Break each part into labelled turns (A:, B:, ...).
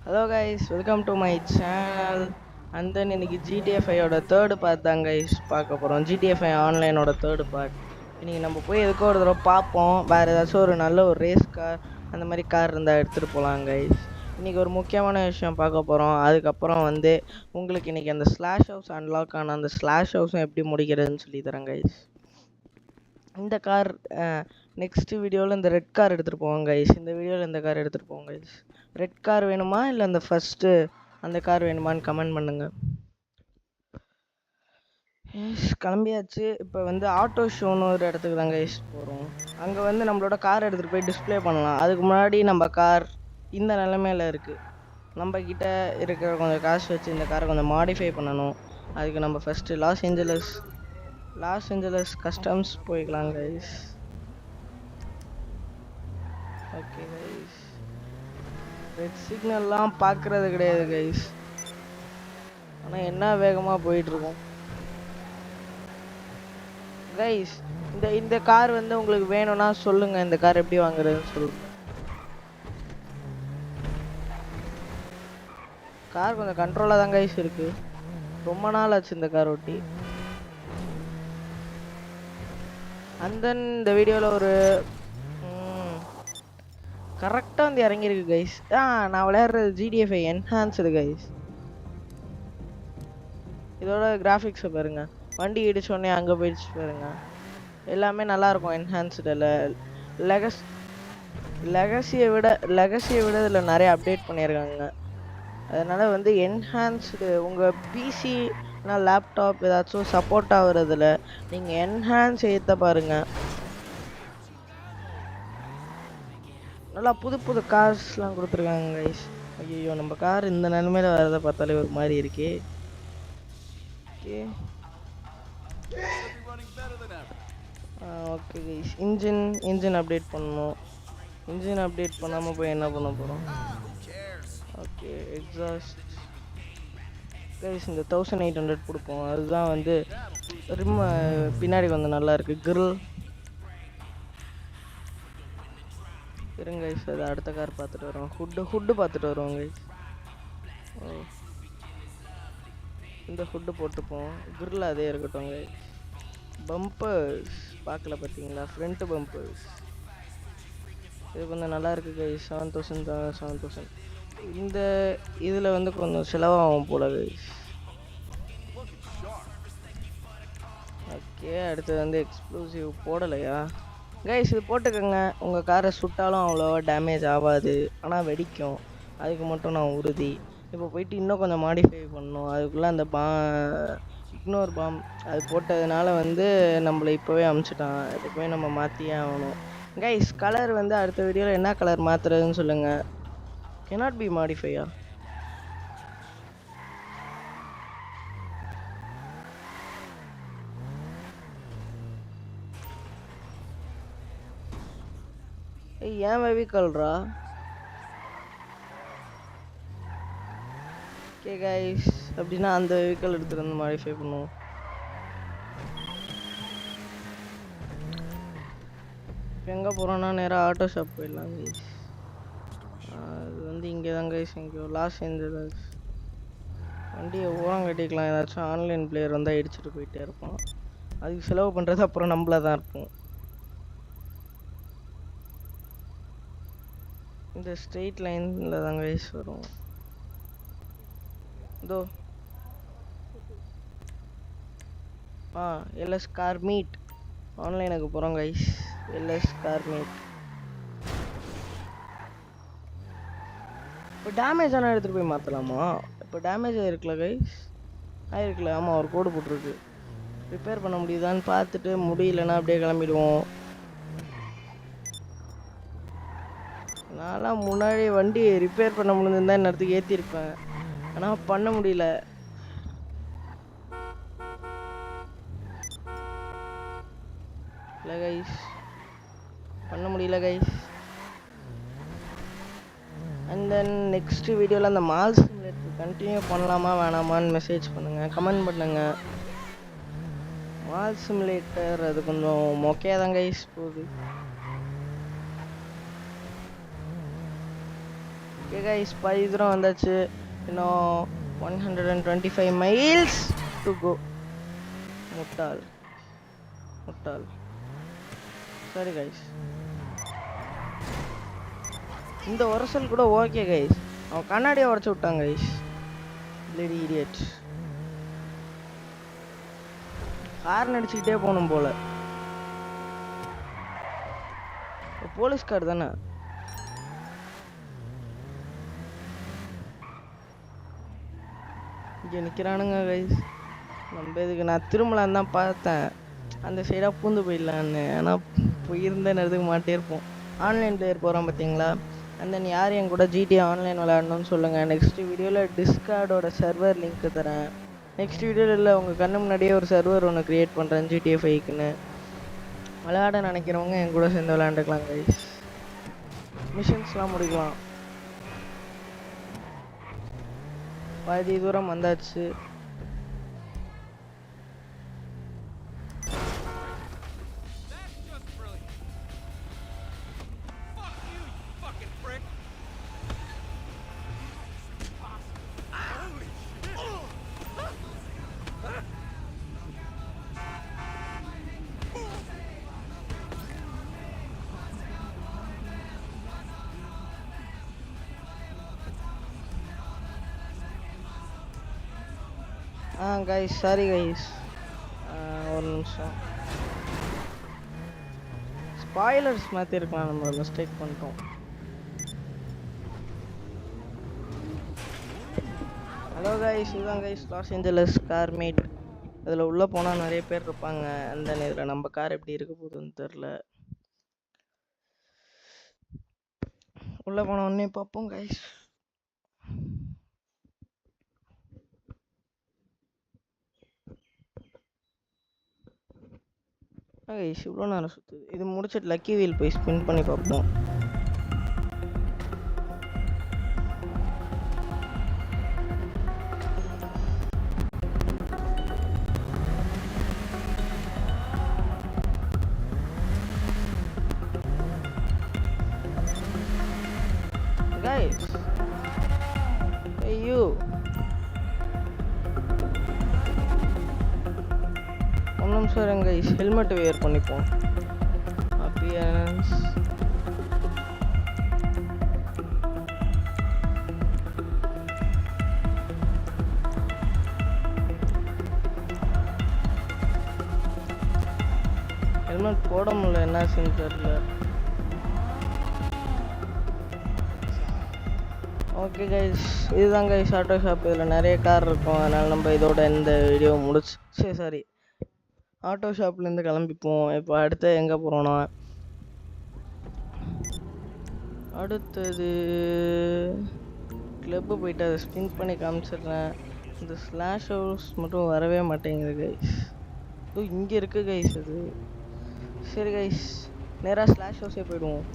A: Hello guys, welcome to my channel. And then இன்னைக்கு GTA 5 ஓட third part தான் guys பார்க்க போகிறோம். GTA 5 ஆன்லைனோட தேர்ட் பார்ட். இன்னைக்கு நம்ம போய் எதுக்கோ ஒரு தடவை பார்ப்போம். வேறு ஏதாச்சும் ஒரு நல்ல ஒரு ரேஸ் கார் அந்த மாதிரி கார் இருந்தால் எடுத்துகிட்டு போகலாம் guys. இன்னைக்கு ஒரு முக்கியமான விஷயம் பார்க்க போகிறோம். அதுக்கப்புறம் உங்களுக்கு இன்னைக்கு அந்த ஸ்லாஷ் ஹவுஸ் அன்லாக் ஆன அந்த ஸ்லாஷ் ஹவுஸும் எப்படி முடிக்கிறதுன்னு சொல்லி தரேன் guys. இந்த கார் நெக்ஸ்ட் வீடியோவில் இந்த ரெட் கார் எடுத்துகிட்டு போவோம் கைஸ். இந்த வீடியோவில் இந்த கார் எடுத்துகிட்டு போவோம் கைஸ். ரெட் கார் வேணுமா இல்லை அந்த ஃபஸ்ட்டு அந்த கார் வேணுமான்னு கமெண்ட் பண்ணுங்கள். கிளம்பியாச்சு. இப்போ ஆட்டோ ஷோன்னு ஒரு இடத்துக்கு தான் கைஸ் போகிறோம். அங்கே நம்மளோட கார் எடுத்துகிட்டு போய் டிஸ்பிளே பண்ணலாம். அதுக்கு முன்னாடி நம்ம கார் இந்த நிலைமையில் இருக்குது. நம்மக்கிட்ட இருக்கிற கொஞ்சம் காசு வச்சு இந்த காரை கொஞ்சம் மாடிஃபை பண்ணணும். அதுக்கு நம்ம ஃபஸ்ட்டு லாஸ் ஏஞ்சலஸ் கஸ்டம்ஸ் போய்க்கலாம் கைஸ். ஓகே கைஸ், ரெட் சிக்னல்லாம் பார்க்குறது கிடையாது கைஸ். ஆனால் என்ன வேகமாக போயிட்டுருக்கோம் கைஸ். இந்த கார் உங்களுக்கு வேணும்னா சொல்லுங்கள். இந்த கார் எப்படி வாங்குறதுன்னு சொல்லுங்கள். கார் கொஞ்சம் கண்ட்ரோலாக தான் கைஸ் இருக்குது. ரொம்ப நாள் ஆச்சு இந்த கார் ஓட்டி. அண்ட் தென் இந்த வீடியோவில் ஒரு கரெக்டாக இறங்கியிருக்கு கைஸ். நான் விளையாடுறது GTA 5 என்ஹான்ஸ்டு கைஸ். இதோட கிராஃபிக்ஸை பாருங்க. வண்டி இடிச்சோடனே அங்கே போயிடுச்சு பாருங்க. எல்லாமே நல்லாயிருக்கும் என்ஹான்ஸ்டில். லெகசியை விட இதில் நிறைய அப்டேட் பண்ணியிருக்காங்க. அதனால் என்ஹான்ஸ்டு உங்கள் பிசி லேப்டாப் ஏதாச்சும் சப்போர்ட் ஆகுறதுல நீங்கள் என்ஹான்ஸ் ஏற்ற பாருங்கள். நல்லா புது கார்ஸ்லாம் கொடுத்துருக்காங்க கைஸ். ஐயோ, நம்ம கார் இந்த நிலைமையில் வரதை பார்த்தாலே ஒரு மாதிரி இருக்கே. ஓகே கைஸ், இன்ஜின் அப்டேட் பண்ணணும். இன்ஜின் அப்டேட் பண்ணாமல் போய் என்ன பண்ண போகிறோம்? ஓகே, எக்ஸாஸ்ட் கைஸ் இந்த 1800 கொடுப்போம். அதுதான் ரிம் பின்னாடி நல்லா இருக்குது. கிரில் இருங்க கைஸ், அது அடுத்த கார் பார்த்துட்டு வரோம். ஹுட்டு பார்த்துட்டு வருவோம் கைஸ். இந்த ஹுட்டு போட்டுப்போம். கிரில் அதே இருக்கட்டும் கைஸ். பம்பர்ஸ் பார்க்கல பார்த்தீங்களா? ஃப்ரண்ட் பம்பர்ஸ் இது கொஞ்சம் நல்லா இருக்குது கைஸ். 7000 இந்த இதில் கொஞ்சம் செலவாகும் போல கைஸ். ஓகே, அடுத்தது எக்ஸ்ப்ளோசிவ் போடலையா கைஸ்? இது போட்டுக்கோங்க. உங்கள் காரை சுட்டாலும் அவ்வளோவா டேமேஜ் ஆகாது, ஆனால் வெடிக்கும். அதுக்கு மட்டும் நான் உறுதி. இப்போ போயிட்டு இன்னும் கொஞ்சம் மாடிஃபை பண்ணணும். அதுக்குள்ளே அந்த இக்னோர் பாம் அது போட்டதுனால நம்மளை இப்போவே அமுச்சிட்டான். அது போய் நம்ம மாற்றியே ஆகணும் கைஸ். கலர் அடுத்த வீடியோவில் என்ன கலர் மாற்றுறதுன்னு சொல்லுங்கள். cannot be modifier. ஏன் வெவிக்கல்ரா? ஓகே கைஸ், அப்படின்னா அந்த வெஹிக்கல் எடுத்துகிட்டு வந்து மாடிஃபை பண்ணுவோம். இப்போ எங்கே போகிறோன்னா நேராக ஆட்டோ ஷாப் போயிடலாம் கைஸ். அது இங்கே தான் கைஸ், எங்கேயோ லாஸ் ஏஞ்சலஸ். வண்டியை ஓரம் கட்டிக்கலாம். ஏதாச்சும் ஆன்லைன் பிளேயர் வந்தால் இடிச்சிட்டு போயிட்டே இருப்போம். அதுக்கு செலவு பண்ணுறது அப்புறம் நம்மளாக தான் இருப்போம். இந்த ஸ்ட்ரெயிட் லைனில் தான் கைஸ் வரும். இதோ எல்எஸ் கார் மீட் ஆன்லைனுக்கு போகிறோம் கைஸ். LS car meet. இப்போ டேமேஜ் ஆனால் எடுத்துகிட்டு போய் மாற்றலாமா? இப்போ டேமேஜ் ஆகிருக்குல்ல கைஸ்? ஆகிருக்குல்ல, ஆமாம், ஒரு கோடு போட்டிருக்கு. ரிப்பேர் பண்ண முடியுதான்னு பார்த்துட்டு முடியலன்னா அப்படியே கிளம்பிடுவோம். நான்லாம் முன்னாடி வண்டி ரிப்பேர் பண்ண முடிஞ்சிருந்தா இன்னத்துக்கு ஏற்றிருப்பேன். ஆனால் பண்ண முடியல. இல்லை கைஸ், பண்ண முடியல கைஸ். அண்ட் தென் நெக்ஸ்ட் வீடியோவில் அந்த மால் சிமுலேட்டர் கண்டினியூ பண்ணலாமா வேணாமான்னு மெசேஜ் பண்ணுங்கள், கமெண்ட் பண்ணுங்கள். மால் சிமுலேட்டர் அது கொஞ்சம் மொக்கையாக தான் கைஸ் போகுது. ஓகே கைஸ், பாதி தூரம் வந்தாச்சு. இன்னும் 125 மைல்ஸ் டு கோ. முட்டாள் முட்டாள். சரி கைஸ், இந்த உரசல் கூட ஓகே கைஸ். அவன் கண்ணாடியை உடச்சு விட்டாங்க கைஸ். Lady idiot. ஹார்ன் அடிச்சுக்கிட்டே போகணும் போல. போலீஸ்கார் தானே. இங்கே நிற்கிறானுங்க கைஸ். நம்ம இதுக்கு நான் திரும்பலான்னு தான் பார்த்தேன், அந்த சைடாக பூந்து போயிடலான்னு. ஆனால் போயிருந்தேன் நேரத்துக்கு மாட்டே இருப்போம். ஆன்லைன் பிளேயர் போகிறோம் பார்த்தீங்களா? அண்ட் தென் யார் என் கூட ஜிடிஏ ஆன்லைன் விளையாடணும்னு சொல்லுங்கள். நெக்ஸ்ட் வீடியோவில் டிஸ்கார்டோட சர்வர் லிங்க் தரேன். நெக்ஸ்ட் வீடியோவில் உங்கள் கண்ணு முன்னாடியே ஒரு சர்வர் ஒன்று க்ரியேட் பண்ணுறேன் ஜிடிஏ 5க்குன்னு. விளையாட நினைக்கிறவங்க என் கூட சேர்ந்து விளையாண்டுக்கலாம் கைஸ். மிஷன்ஸ்லாம் முடிக்கலாம். பாதி தூரம் வந்தாச்சு. கைஸ் சாரி கைஸ், ஒரு நிமிஷம். ஸ்பாய்லர்ஸ் மாற்றிருக்கலாம், நம்ம மிஸ்டேக் பண்ணிட்டோம். ஹலோ கைஸ், இதுதான் guys Los Angeles car meet. அதில் உள்ளே போனால் நிறைய பேர் இருப்பாங்க. அந்த நேரத்தில் நம்ம கார் எப்படி இருக்க போகுதுன்னு தெரில. உள்ளே போன உடனே பார்ப்போம் கைஸ். கைஸ் இவ்வளோ நேரம் சுற்றுது. இது முடிச்சிட்டு லக்கி வீல் போய் ஸ்பின் பண்ணி பார்ப்போம். கைஸ் ஐயோ, ஒன்றும் சார் எங்க ஹெல்மெட் வேர் பண்ணிப்போம். அப்பியரன்ஸ் ஹெல்மெட் போட முடியல, என்ன ஆச்சுன்னு தெரியல. ஓகே கைஸ், இதுதான் கைஸ் ஆட்டோ ஷாப். இதில் நிறைய கார் இருக்கும். அதனால் நம்ம இதோட இந்த வீடியோ முடிச்சு சாரி ஆட்டோ ஷாப்லேருந்து கிளம்பிப்போம். இப்போ அடுத்து எங்கே போகிறோன்னா, அடுத்தது கிளப்பு போயிட்டு அதை ஸ்பின் பண்ணி காமிச்சிடுறேன். இந்த ஸ்லாஷ் ஹவுஸ் மட்டும் வரவே மாட்டேங்குது கைஸ். இங்கே இருக்குது கைஸ் அது. சரி கைஸ், நேராக ஸ்லாஷ் ஹவுஸே போயிடுவோம்.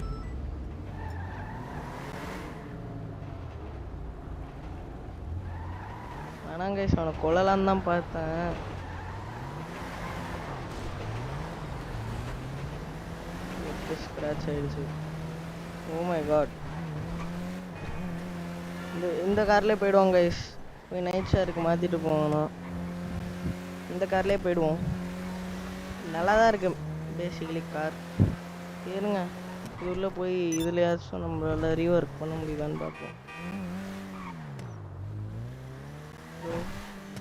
A: ஆனால் கைஸ் அவனை கொல்லலான்னு தான் பார்த்தேன். ஸ்க்ராட்ச் ஆயிடுச்சு. Oh my God. இந்த கார்லேயே போயிடுவோம் கைஸ். போய் நைட் ஷேருக்கு மாற்றிட்டு போகணும். இந்த கார்லேயே போயிடுவோம். நல்லா தான் இருக்கு பேசிக்கலி கார். இருங்க, இது உள்ளே போய் இதுலையாச்சும் நம்மளால ரீஒர்க் பண்ண முடியுதான்னு பார்ப்போம்.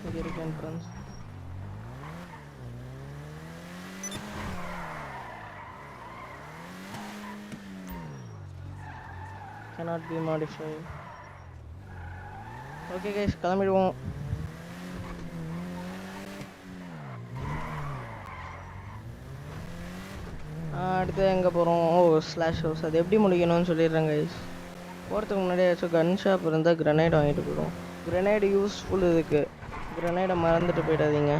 A: இங்கே இருக்கு entrance. cannot be modified. Okay guys, கிளம்பிடுவோம். அடுத்து எங்கே போகிறோம்? ஓ ஸ்லாஷ் ஹவுஸ். அது எப்படி முடிக்கணும்னு சொல்லிடுறேன் கைஸ். போகிறதுக்கு முன்னாடி ஏதாச்சும் கன் ஷாப் இருந்தால் கிரனைட் வாங்கிட்டு போயிடும். கிரனைடு யூஸ்ஃபுல் இதுக்கு. கிரனைடை மறந்துட்டு போயிடாதீங்க.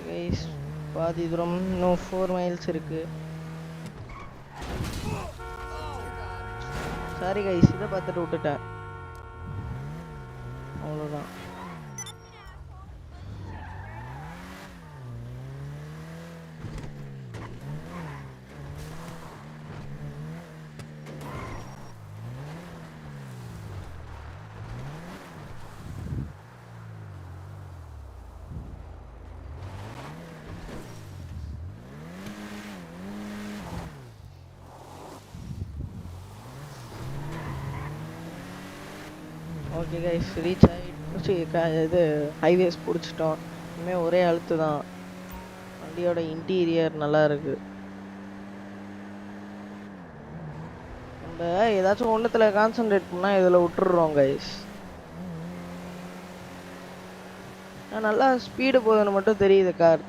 A: கைஸ் பாதி தூரம், இன்னும் 4 மைல்ஸ் இருக்குது. சாரி கைஸ், இதை பார்த்துட்டு விட்டுட்டேன். அவ்வளோதான். ஓகே கைஸ், ரீச் ஆகிடுச்சு. இது ஹைவேஸ் பிடிச்சிட்டோம். இனிமேல் ஒரே அழுத்து தான். வண்டியோட இன்டீரியர் நல்லா இருக்கு. நம்ம ஏதாச்சும் ஒன்றுத்துல கான்சென்ட்ரேட் பண்ணால் இதில் விட்டுடுறோம் கைஸ். நல்லா ஸ்பீடு போகுதுன்னு மட்டும் தெரியுது கார்.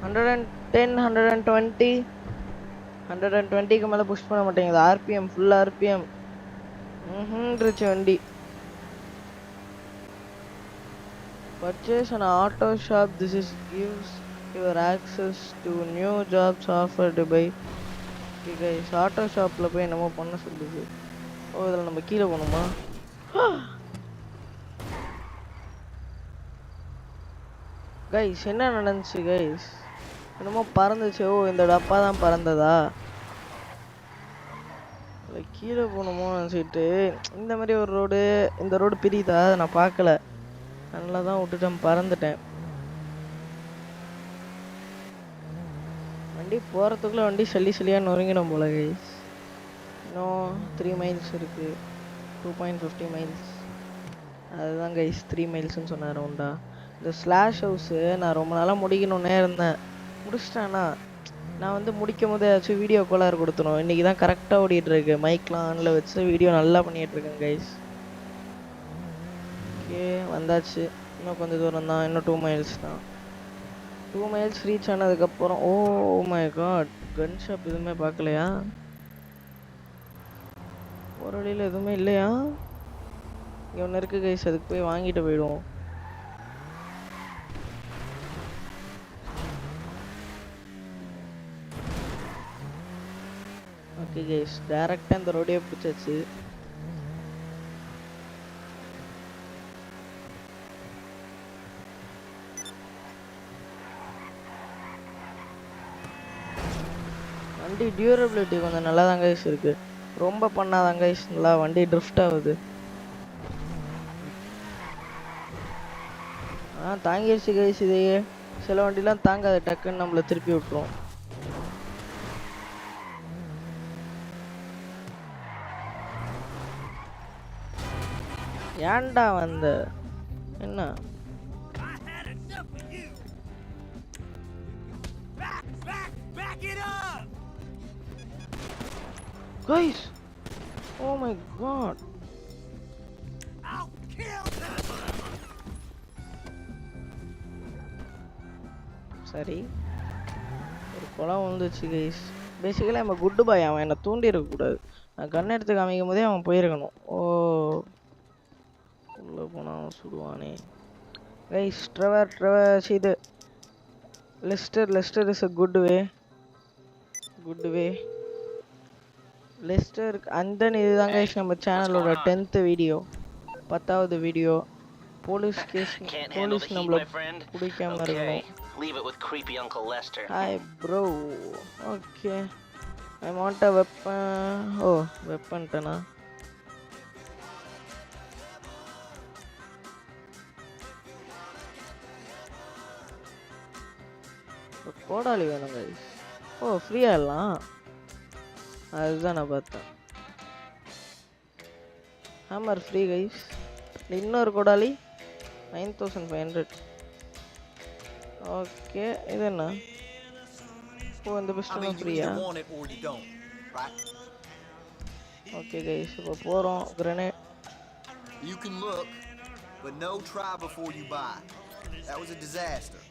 A: 110, 120, 120க்கு மேலே புஷ் பண்ண மாட்டேங்குது. ஆர்பிஎம் ஃபுல் ஆர்பிஎம் இருந்துச்சு வண்டி. Purchase an auto shop. This is gives your access to new jobs offered by. Okay guys, auto shopல போய் என்னமோ பண்ண சொல்லுது. ஓ, இதில் நம்ம கீழே போகணுமா? கைஸ் என்ன நடந்துச்சு கைஸ்? என்னமோ பறந்துச்சு. ஓ, இந்த டப்பா தான் பறந்ததா? இல்லை கீழே போகணுமோ நினச்சிட்டு. இந்த மாதிரி ஒரு ரோடு, இந்த ரோடு பிரியுதா? நான் பார்க்கல, நல்லா தான் விட்டுட்டேன், பறந்துட்டேன். வண்டி போகிறதுக்குள்ளே வண்டி சல்லியாக நொறுங்கிடும் போல கைஸ். இன்னும் 3 மைல்ஸ் இருக்குது. 2.50 மைல்ஸ். அதுதான் கைஸ் 3 மைல்ஸ்ன்னு சொன்னார் உண்டா. இந்த ஸ்லாஷ் ஹவுஸு நான் ரொம்ப நாளாக முடிக்கணுன்னே இருந்தேன். முடிச்சிட்டேன்னா நான் வந்து முடிக்கும் போது ஏதாச்சும் வீடியோ கோளாறு கொடுத்துரும். இன்றைக்கி தான் கரெக்டாக ஓடிட்டுருக்கு. மைக்லாம் ஆனில் வச்சு வீடியோ நல்லா பண்ணிகிட்ருக்கேன் கைஸ். ஓகே, வந்தாச்சு. இன்னும் கொஞ்சம் தூரம் தான், இன்னும் 2 மைல்ஸ் தான். 2 மைல்ஸ் ரீச் ஆனதுக்கப்புறம், oh my God, gun shop எதுவுமே பார்க்கலையா? ஒரு வழியில் எதுவுமே இல்லையா? இங்கே ஒன்று இருக்குது கைஸ், அதுக்கு போய் வாங்கிட்டு போயிடுவோம். ஓகே கைஸ், டேரெக்டாக இந்த ரோடே பிடிச்சாச்சு. வண்டி டியூரபிலிட்டி கொஞ்சம் நல்லா தான் கைஸ் இருக்குது. ரொம்ப பண்ணாதான் கைஸ் நல்லா வண்டி ட்ரிஃப்ட் ஆகுது. தாங்கிடுச்சு கைஸ். இதையே சில வண்டிலாம் தாங்காது, டக்குன்னு நம்மளை திருப்பி விட்டுரும். ஏன்டா வந்த என்ன? Guys, oh my god. சரி, ஒரு குளம் வந்துச்சு கைஸ். பேசிக்கலி நம்ம குட் பாய். அவன் என்னை தூண்டி இருக்கக்கூடாது. நான் கண் எடுத்து காமிக்கும் போதே அவன் போயிருக்கணும். ஓ, உள்ளே போனால் அவன் சுடுவானே கைஸ். ட்ரெவர் இது Lester is a good way. Lester அந்த இதுதான் கைஸ் நம்ம சேனலோட 10th வீடியோ, 10வது வீடியோ. போலீஸ் நம்மள பிடிக்காம இருக்கணும். Hi bro. Okay, I want a weapon. Oh, வெப்பன்ட்டனா? கோடாலி வேணும் கைஸ். ஓ, ஃப்ரீயா எல்லாம்? அதுதான் நான் பார்த்தேன். Hammer free guys. இன்னொரு கோடாலி 9500. ஓகே, இது என்ன? ஓ, இந்த பிஸ்டலும் ஃப்ரீயா? ஓகே கைஸ், இப்போ போகிறோம். Grenade.
B: You can look, but no try before you buy. That was a disaster.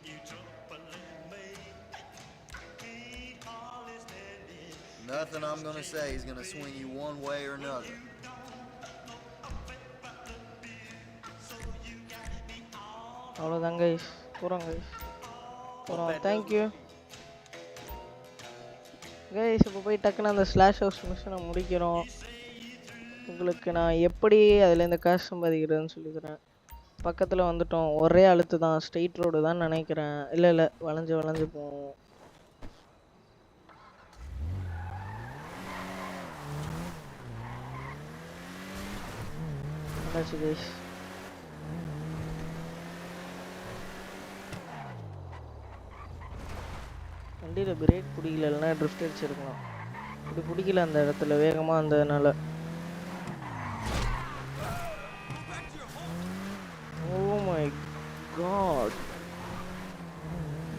B: Nothing I'm gonna say is gonna swing you one way or another.
A: அவ்வளோதான் guys, போகிறோம் கைஸ், போகிறோம். Thank you guys. இப்போ போய் டக்குன்னு அந்த slash house மிஷனை முடிக்கிறோம். உங்களுக்கு நான் எப்படி அதுலேருந்து காசு சம்பாதிக்கிறதுன்னு சொல்லிக்கிறேன். பக்கத்தில் வந்துட்டோம். ஒரே அழுத்து தான், ஸ்ட்ரெயிட் ரோடு தான் நினைக்கிறேன். இல்லை வளைஞ்சு போவோம். கைஸ், வண்டியில் பிரேக் பிடிக்கல, இல்லைன்னா ட்ரிஃப்ட் அடிச்சிருக்கலாம். இப்படி பிடிக்கல அந்த இடத்துல, வேகமாக இருந்ததுனால. காட்,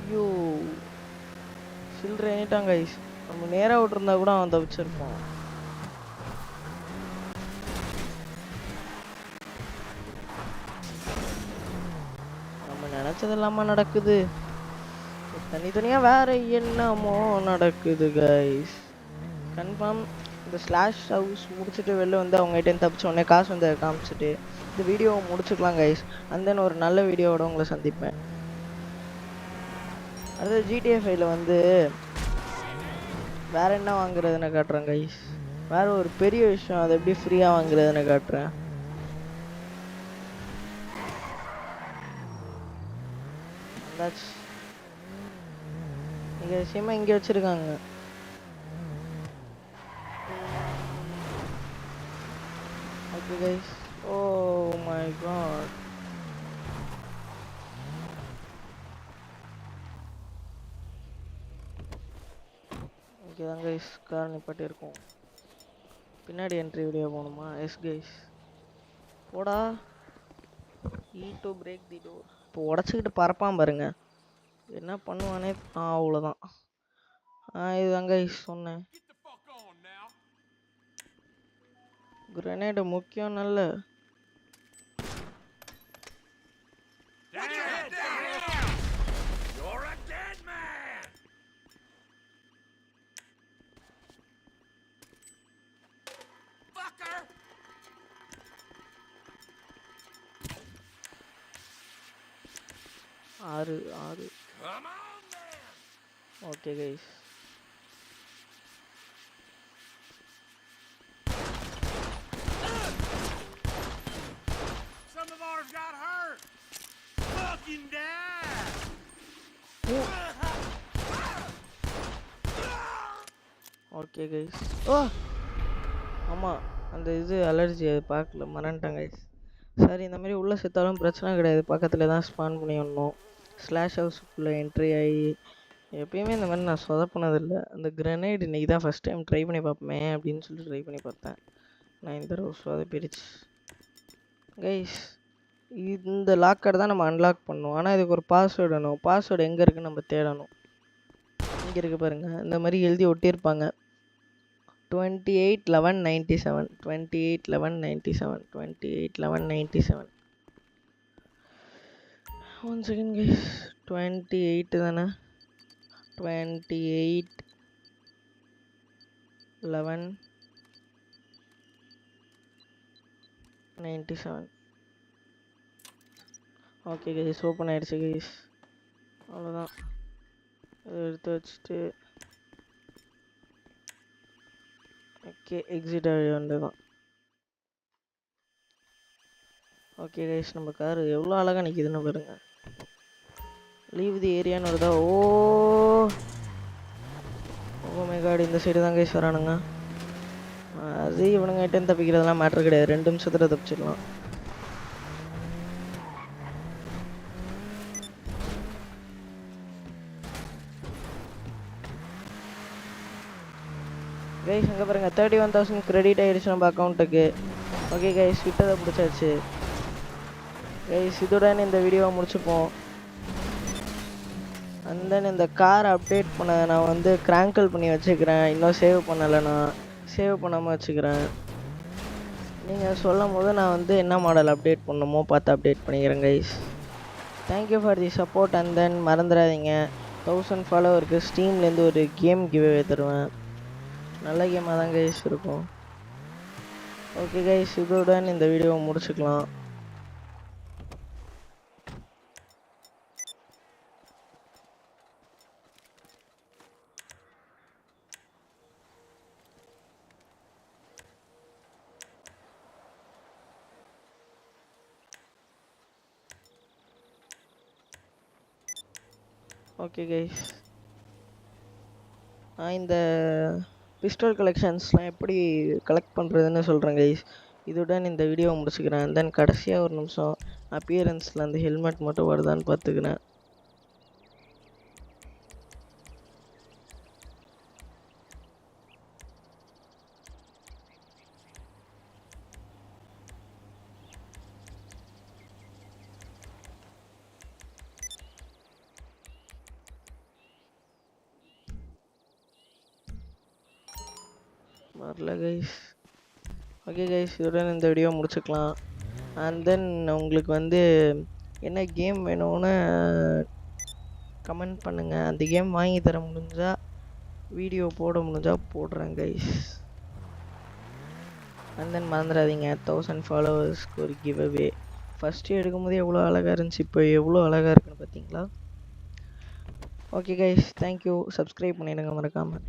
A: ஐயோ சில்லற ஏனிட்டான் கைஸ். நம்ம நேரா விட்டுருந்தா கூட அவன் தப்பிச்சிருப்பான். நம்ம நினைச்சது இல்லாம நடக்குது. தனித்தனியா வேற என்னமோ நடக்குது கைஸ். கன்ஃபார்ம் இந்த ஸ்லாஷ் ஹவுஸ் முடிச்சுட்டு வெளில வந்து அவங்க கிட்டே தப்பிச்ச உடனே காசு வந்து காமிச்சிட்டு இந்த வீடியோவை முடிச்சுக்கலாம் கைஸ். அண்ட் தென் ஒரு நல்ல வீடியோவோட உங்களை சந்திப்பேன். அடுத்து GTA 5ல வந்து வேற என்ன வாங்குறதுன்னு காட்டுறேன் கைஸ். வேற ஒரு பெரிய விஷயம், அதை எப்படி ஃப்ரீயாக வாங்குறதுன்னு காட்டுறேன். இங்கே விஷயமா இங்கே வச்சிருக்காங்க. Okay guys. Oh my God, இங்கே தான் கைஸ் கார் நிப்பாட்டி இருக்கும். பின்னாடி என்ட்ரி வீடியோ போகணுமா? Yes guys. போடா. To break the door. இப்போ உடச்சிக்கிட்டு பறப்பான் பாருங்க, என்ன பண்ணுவானே. அவ்வளோதான். இதுதாங்க சொன்னேன், கிரனேடு முக்கியம். நல்ல ஆறு ஆறு. Okay guys. Okay guys. Oh ஆமாம், அந்த இது அலர்ஜி, அது பார்க்கல, மறந்துட்டேன் கைஸ். சரி, இந்த மாதிரி உள்ளே செத்தாலும் பிரச்சனை கிடையாது, பக்கத்தில் தான் ஸ்பான் பண்ணி விடணும். ஸ்லாஷ் ஹவுஸுக்குள்ளே என்ட்ரி ஆகி எப்பயுமே இந்த மாதிரி நான் சொதப்பினதில்லை. அந்த கிரனேட் இன்றைக்கி தான் ஃபஸ்ட் டைம் ட்ரை பண்ணி பார்ப்போமே அப்படின்னு சொல்லிட்டு ட்ரை பண்ணி பார்த்தேன். நான் இந்த தடவை சொதப்பிடுச்சு கைஸ். இந்த லாக்கர் தான் நம்ம அன்லாக் பண்ணணும். ஆனால் இதுக்கு ஒரு பாஸ்வேர்டு வேணும். பாஸ்வேர்டு எங்கே இருக்குன்னு நம்ம தேடணும். இங்கே இருக்குது பாருங்கள், இந்த மாதிரி எழுதி ஒட்டியிருப்பாங்க. 281197 281197 281197. One second guys. 28 தானே? 281197. ஓகே கைஸ், ஓப்பன் ஆகிடுச்சு கைஸ். அவ்வளோதான். இதை எடுத்து வச்சுட்டு ஓகே எக்ஸிட் ஆகி வந்ததுதான். ஓகே கைஸ், நம்ம கார் எவ்வளோ அழகாக நிற்கிதுன்னு பாருங்க. லீவ் தி ஏரியான்னு வருதா? ஓ மை காட், இந்த சைடு தான் கைஸ் வரானுங்க. அது இவனுங்க கிட்டே தப்பிக்கிறதுலாம் மேட்ரு கிடையாது, 2 நிமிஷத்தில் தப்பிச்சிடலாம். கைஸ் அங்கே பாருங்கள், 31,000 கிரெடிட் ஆகிடுச்சு நம்ம அக்கௌண்ட்டுக்கு. ஓகே கைஸ், விட்டதை பிடிச்சாச்சு கைஸ். இதுடன் இந்த வீடியோவை முடிச்சுப்போம். அண்ட் தென் இந்த கார் அப்டேட் பண்ண நான் வந்து கிராங்கிள் பண்ணி வச்சுக்கிறேன். இன்னும் சேவ் பண்ணலை, நான் சேவ் பண்ணாமல் வச்சுக்கிறேன். நீங்கள் சொல்லும் போது நான் வந்து என்ன மாடல் அப்டேட் பண்ணணுமோ பார்த்து அப்டேட் பண்ணிக்கிறேன் guys. Thank you for the support. And then மறந்துடாதீங்க, 1000 ஃபாலோவருக்கு ஸ்டீம்லேருந்து ஒரு கேம் கிவ்அவே தருவேன். நல்ல கேமாக தான் கைஸ் இருக்கும். ஓகே கைஸ், இதுடன் இந்த வீடியோவை முடிச்சுக்கலாம். ஓகே கைஸ், இந்த பிஸ்டல் கலெக்ஷன்ஸ்லாம் எப்படி கலெக்ட் பண்ணுறதுன்னு சொல்கிறேன் கைஸ். இதுடன் இந்த வீடியோவை முடிச்சுக்கிறேன். தென் கடைசியாக ஒரு நிமிஷம் அப்பியரன்ஸில் அந்த ஹெல்மெட் மட்டும் வருதான்னு பார்த்துக்கிறேன். வரல கைஸ். ஓகே கைஸ், இதுடன் இந்த வீடியோ முடிச்சுக்கலாம். அண்ட் தென் உங்களுக்கு வந்து என்ன கேம் வேணும்னு கமெண்ட் பண்ணுங்கள். அந்த கேம் வாங்கி தர முடிஞ்சா வீடியோ போட முடிஞ்சா போடுறேன் கைஸ். அண்ட் தென் மறந்துடாதீங்க 1000 ஃபாலோவர்ஸ்க்கு ஒரு கிவ் அவே. ஃபஸ்ட்டு எடுக்கும்போது எவ்வளோ அழகாக இருந்துச்சு, இப்போ எவ்வளோ அழகாக இருக்குன்னு பார்த்தீங்களா? Okay guys, thank you. சப்ஸ்கிரைப் பண்ணிடுங்க மறக்காமல்.